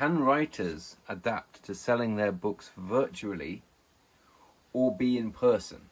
Can writers adapt to selling their books virtually or be in person?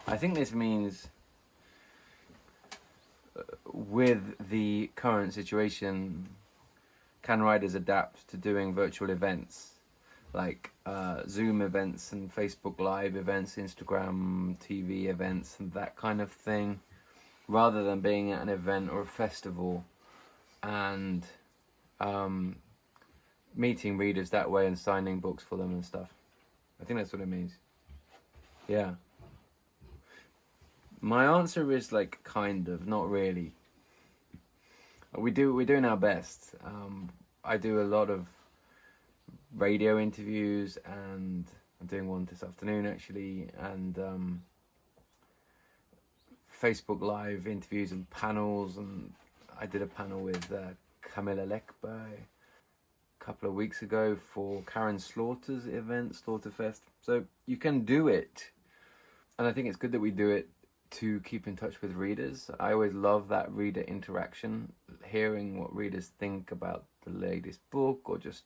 I think this means with the current situation, can writers adapt to doing virtual events like Zoom events and Facebook Live events, Instagram TV events and that kind of thing, rather than being at an event or a festival and meeting readers that way and signing books for them and stuff. I think that's what it means. Yeah. My answer is like kind of, not really. We're doing our best. I do a lot of radio interviews, and I'm doing one this afternoon actually, and Facebook Live interviews and panels, and I did a panel with Camilla Läckberg a couple of weeks ago for Karen Slaughter's event, Slaughterfest. So you can do it, and I think it's good that we do it to keep in touch with readers. I always love that reader interaction, hearing what readers think about the latest book, or just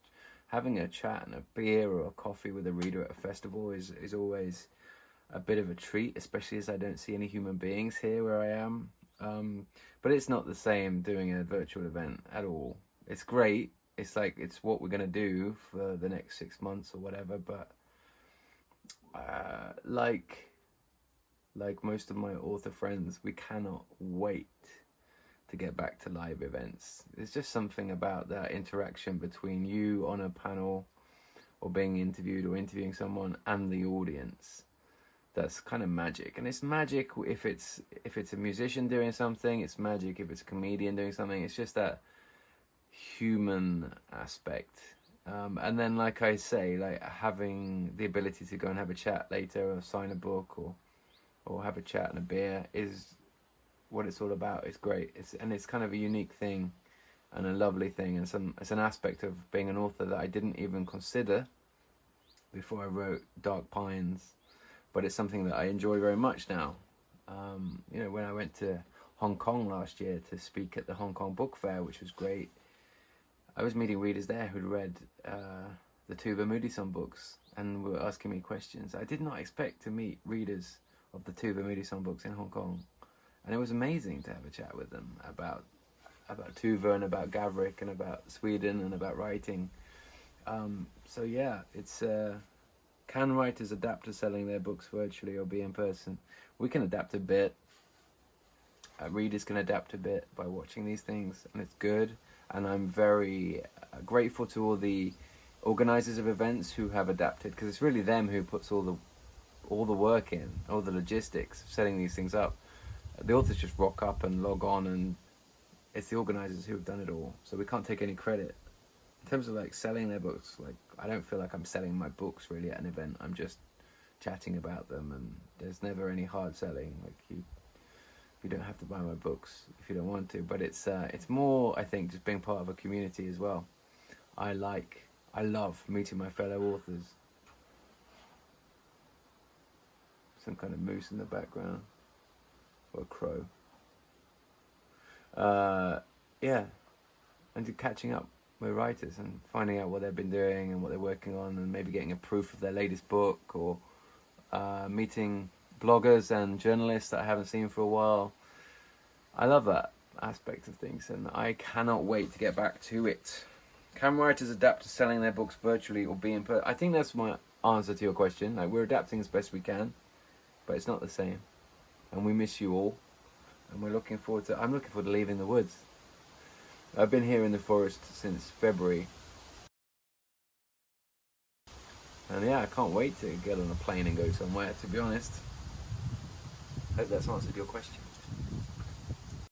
having a chat and a beer or a coffee with a reader at a festival is always a bit of a treat, especially as I don't see any human beings here where I am. But it's not the same doing a virtual event at all. It's great. It's like, it's what we're going to do for the next 6 months or whatever, but like most of my author friends, we cannot wait to get back to live events. There's just something about that interaction between you on a panel or being interviewed or interviewing someone and the audience that's kind of magic. And it's magic if it's a musician doing something, it's magic if it's a comedian doing something. It's just that human aspect. And then, like I say, like having the ability to go and have a chat later or sign a book or have a chat and a beer is what it's all about. It's great. It's kind of a unique thing and a lovely thing, and it's an aspect of being an author that I didn't even consider before I wrote Dark Pines, but it's something that I enjoy very much now. When I went to Hong Kong last year to speak at the Hong Kong Book Fair, which was great, I was meeting readers there who'd read the Tuva Moodyson books and were asking me questions. I did not expect to meet readers of the Tuva Moodyson books in Hong Kong, and it was amazing to have a chat with them about Tuva and about Gavrik and about Sweden and about writing. So yeah, it's can writers adapt to selling their books virtually or be in person? We can adapt a bit. Readers can adapt a bit by watching these things, and it's good. And I'm very grateful to all the organizers of events who have adapted, because it's really them who puts all the work in, all the logistics of setting these things up. The authors just rock up and log on, and it's the organizers who have done it all. So we can't take any credit. In terms of like selling their books, like I don't feel like I'm selling my books really at an event. I'm just chatting about them, and there's never any hard selling. Like you don't have to buy my books if you don't want to. But it's more, I think, just being part of a community as well. I love meeting my fellow authors. Some kind of moose in the background, or a crow. Yeah, and just catching up with writers and finding out what they've been doing and what they're working on, and maybe getting a proof of their latest book, or meeting bloggers and journalists that I haven't seen for a while. I love that aspect of things, and I cannot wait to get back to it. Can writers adapt to selling their books virtually or be in person? I think that's my answer to your question. Like, we're adapting as best we can, but it's not the same. And we miss you all. And I'm looking forward to leaving the woods. I've been here in the forest since February. And yeah, I can't wait to get on a plane and go somewhere, to be honest. Hope that's answered your question.